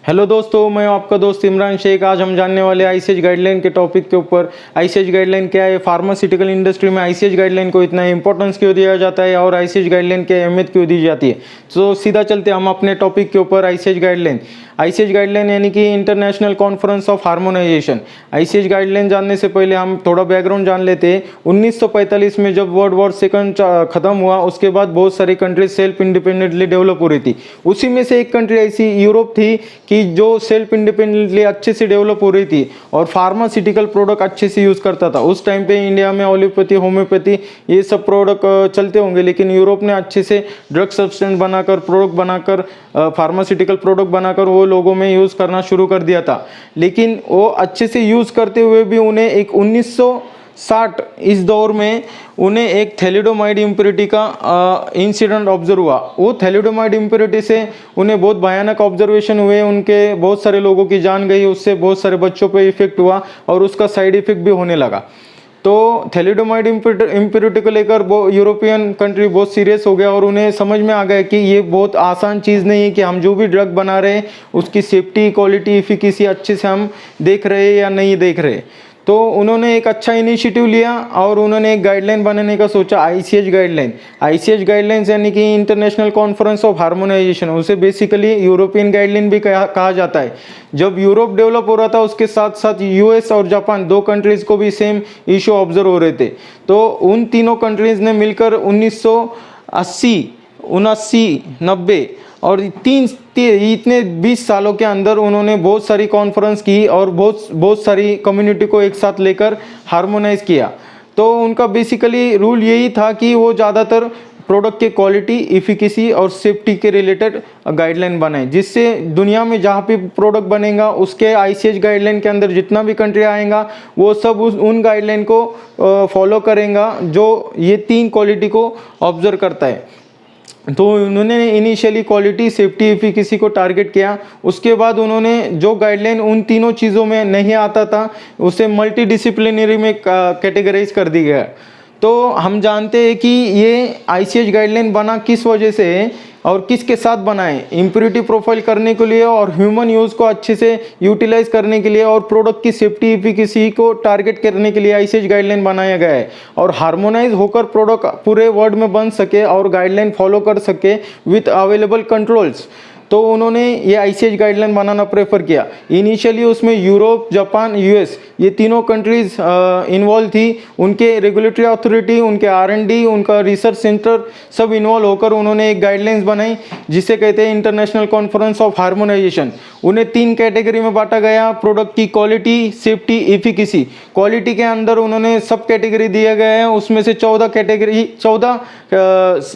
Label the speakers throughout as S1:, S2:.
S1: Hello दोस्तों, मैं आपका दोस्त इमरान शेख। आज हम जानने वाले आईसीएच गाइडलाइन के टॉपिक के ऊपर। आईसीएच गाइडलाइन क्या है, फार्मास्यूटिकल इंडस्ट्री में आईसीएच गाइडलाइन को इतना इंपॉर्टेंस क्यों दिया जाता है और आईसीएच गाइडलाइन की अहमियत क्यों दी जाती है। तो सीधा चलते हम अपने टॉपिक के ऊपर। आईसीएच गाइडलाइन यानी कि international conference of harmonisation. ICH guideline जानने से पहले हम थोड़ा बैकग्राउंड जान लेते हैं। 1945 में जब वर्ल्ड वॉर सेकंड खत्म हुआ, उसके बाद बहुत सारी कंट्रीज सेल्फ इंडिपेंडेंटली डेवलप हो रही थी। उसी में से एक कंट्री ऐसी यूरोप थी कि जो सेल्फ इंडिपेंडेंटली अच्छे से डेवलप हो रही थी और फार्मास्यूटिकल प्रोडक्ट अच्छे से यूज़ करता था। उस टाइम पे इंडिया में एलोपैथी, होम्योपैथी ये सब प्रोडक्ट चलते होंगे, लेकिन यूरोप ने अच्छे से ड्रग सब्सटेंस बनाकर, प्रोडक्ट बनाकर, फार्मास्यूटिकल प्रोडक्ट बनाकर वो लोगों में यूज़ करना शुरू कर दिया था। लेकिन वो अच्छे से यूज़ करते हुए भी उन्हें एक 1960 इस दौर में उन्हें एक थैलिडोमाइड इम्प्योरिटी का इंसिडेंट ऑब्जर्व हुआ। वो थैलिडोमाइड इम्प्योरिटी से उन्हें बहुत भयानक ऑब्जर्वेशन हुए, उनके बहुत सारे लोगों की जान गई, उससे बहुत सारे बच्चों पे इफेक्ट हुआ और उसका साइड इफेक्ट भी होने लगा। तो थैलिडोमाइड इम्प्योरिटी को लेकर वो यूरोपियन कंट्री बहुत सीरियस हो गया और उन्हें समझ में आ गया कि ये बहुत आसान चीज़ नहीं है कि हम जो भी ड्रग बना रहे हैं उसकी सेफ्टी, क्वालिटी, एफिकेसी अच्छे से हम देख रहे हैं या नहीं देख रहे। तो उन्होंने एक अच्छा इनिशिएटिव लिया और उन्होंने एक गाइडलाइन बनाने का सोचा, आईसीएच गाइडलाइन। आईसीएच गाइडलाइंस यानी कि इंटरनेशनल कॉन्फ्रेंस ऑफ हार्मोनाइजेशन, उसे बेसिकली यूरोपियन गाइडलाइन भी कहा जाता है। जब यूरोप डेवलप हो रहा था, उसके साथ साथ यूएस और जापान, दो कंट्रीज़ को भी सेम इशू ऑब्जर्व हो रहे थे। तो उन तीनों कंट्रीज़ ने मिलकर 1980, 79, 90 और इतने 20 सालों के अंदर उन्होंने बहुत सारी कॉन्फ्रेंस की और बहुत सारी कम्युनिटी को एक साथ लेकर हार्मोनाइज किया। तो उनका बेसिकली रूल यही था कि वो ज़्यादातर प्रोडक्ट के क्वालिटी, एफिकेसी और सेफ्टी के रिलेटेड गाइडलाइन बनाए, जिससे दुनिया में जहाँ पे प्रोडक्ट बनेगा उसके आईसीएच गाइडलाइन के अंदर जितना भी कंट्री आएगा वो सब उन गाइडलाइन को फॉलो करेगा जो ये 3 क्वालिटी को ऑब्जर्व करता है। तो उन्होंने इनिशियली क्वालिटी, सेफ्टी, एफिकेसी को टारगेट किया। उसके बाद उन्होंने जो गाइडलाइन उन तीनों चीज़ों में नहीं आता था उसे मल्टी डिसिप्लिनरी में कैटेगराइज कर दी गया। तो हम जानते हैं कि ये आईसीएच गाइडलाइन बना किस वजह से है और किसके साथ बना है। इम्प्योरिटी प्रोफाइल करने के लिए और ह्यूमन यूज़ को अच्छे से यूटिलाइज करने के लिए और प्रोडक्ट की सेफ्टी, एफिकेसी को टारगेट करने के लिए आईसीएच गाइडलाइन बनाया गया है। और हार्मोनाइज होकर प्रोडक्ट पूरे वर्ल्ड में बन सके और गाइडलाइन फॉलो कर सके विथ अवेलेबल कंट्रोल्स, तो उन्होंने ये आईसीएच गाइडलाइन बनाना प्रेफर किया। इनिशियली उसमें यूरोप, जापान, यूएस ये तीनों कंट्रीज इन्वॉल्व थी। उनके रेगुलेटरी अथॉरिटी, उनके आर&डी, उनका रिसर्च सेंटर सब इन्वॉल्व होकर उन्होंने एक गाइडलाइंस बनाई जिसे कहते हैं इंटरनेशनल कॉन्फ्रेंस ऑफ हार्मोनाइजेशन। उन्हें 3 कैटेगरी में बांटा गया, प्रोडक्ट की क्वालिटी, सेफ्टी, एफिकेसी। क्वालिटी के अंदर उन्होंने सब कैटेगरी दिया गया है, उसमें से 14 कैटेगरी, 14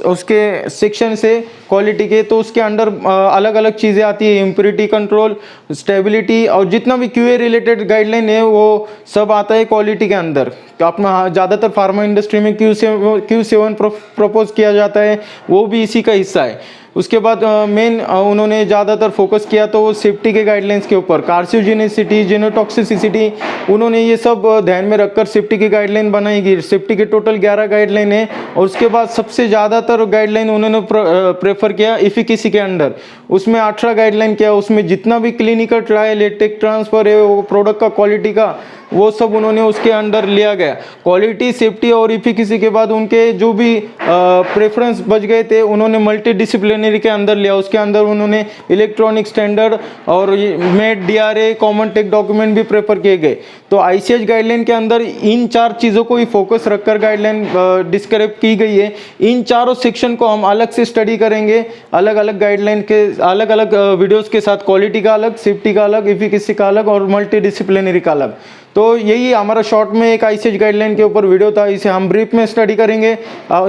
S1: उसके सेक्शन से क्वालिटी के, तो उसके अंदर अलग अलग चीज़ें आती है, इम्प्योरिटी कंट्रोल, स्टेबिलिटी और जितना भी क्यूए रिलेटेड गाइडलाइन है वो सब आता है क्वालिटी के अंदर। तो अपना ज़्यादातर फार्मा इंडस्ट्री में Q7 प्रपोज किया जाता है, वो भी इसी का हिस्सा है। उसके बाद मेन उन्होंने ज़्यादातर फोकस किया तो वो सेफ्टी के गाइडलाइंस के ऊपर, कार्सियोजेनिसिटी, जीनोटॉक्सिसिटी, उन्होंने ये सब ध्यान में रखकर सेफ्टी की गाइडलाइन बनाई गई। सेफ्टी के टोटल 11 गाइडलाइन है और उसके बाद सबसे ज़्यादातर गाइडलाइन उन्होंने प्रेफर किया एफिकेसी के अंडर। उसमें 18 गाइडलाइन किया, उसमें जितना भी क्लिनिकल ट्रायल है, टेक ट्रांसफ़र है, वो प्रोडक्ट का क्वालिटी का, वो सब उन्होंने उसके अंडर लिया गया। क्वालिटी, सेफ्टी और एफिकेसी के बाद उनके जो भी प्रेफरेंस बच गए थे उन्होंने मल्टी डिसिप्लिनरी के अंदर लिया। उसके अंदर उन्होंने इलेक्ट्रॉनिक स्टैंडर्ड और made DRA, common tech document भी प्रेफर किए गए। तो आईसीएच गाइडलाइन के अंदर इन 4 चीज़ों को ही फोकस रखकर गाइडलाइन डिस्क्राइब की गई है। इन चारों सेक्शन को हम अलग से स्टडी करेंगे, अलग अलग गाइडलाइन के अलग अलग वीडियोज़ के साथ, क्वालिटी का अलग, सेफ्टी का अलग, एफिकेसी का अलग और मल्टी डिसिप्लिनरी का अलग। तो यही हमारा शॉर्ट में एक आईसीएच गाइडलाइन के ऊपर वीडियो था, इसे हम ब्रीफ में स्टडी करेंगे,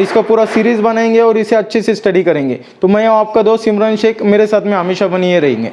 S1: इसका पूरा सीरीज़ बनाएंगे और इसे अच्छे से स्टडी करेंगे। तो मैं आपका दोस्त इमरान शेख, मेरे साथ में हमेशा बनिए रहेंगे।